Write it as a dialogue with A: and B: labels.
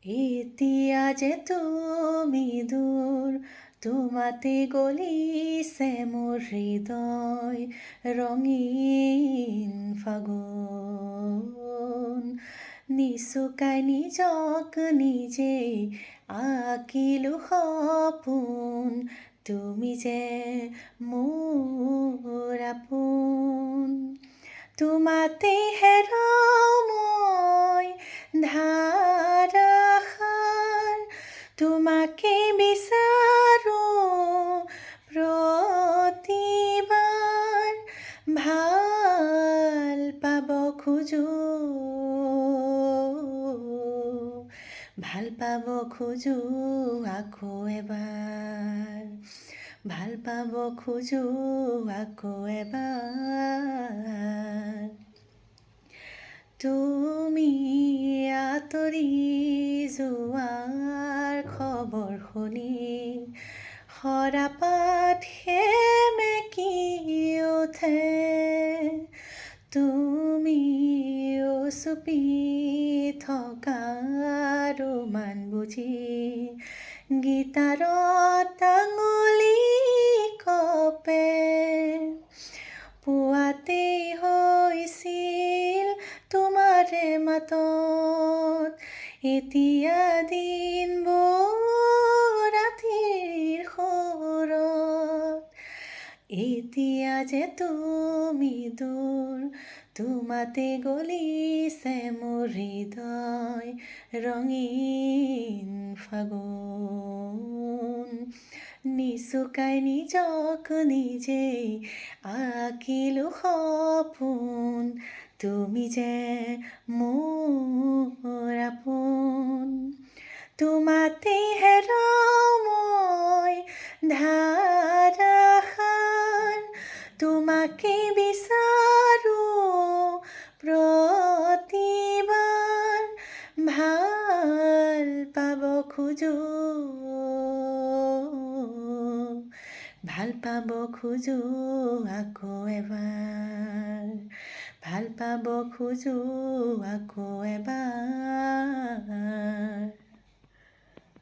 A: এতিয়া যে তুমি দূৰ, তোমাতে গলিছে মোৰ হৃদয়, ৰঙীন ফাগুন। নিচুকাই নিজক নিজেই আঁকিলো সপোন, তুমি যে মোৰ আপোন। তোমাতে হেৰাও মই ধাৰাসাৰ, তোমাকে বিচাৰোঁ প্ৰতিবাৰ, ভাল পাব খোজোঁ, ভাল পাব খোজোঁ আকৌ এবাৰ, ভাল পাব খোজোঁ আকৌ এবাৰ। তুমি আঁতৰি যোৱাৰ খবৰ শুনি সৰাপাত সেমেকি উঠে, তুমি চুপি থকা ৰোমান বুজি গীটাৰত আঙুলি কপে। পুৱাতেই হৈছিল তোমাৰে মাতত, এতিয়া দিনবোৰ ৰাতিৰ সুৰত। এতিয়া যে তুমি দূৰ, তোমাতে গলিছে মোৰ হৃদয়, ৰঙীন ফাগুন। নিচুকাই নিজক নিজেই আঁকিলো সপোন, তুমি যে মোৰ আপোন। তোমাতে হেৰাও মই ধাৰাসাৰ, তোমাকে বিচাৰোঁ প্ৰতিবাৰ, ভাল পাব খোজোঁ, ভাল পাব খোজোঁ আকৌ এবাৰ, ভাল পাব খোজোঁ আকৌ এবাৰ।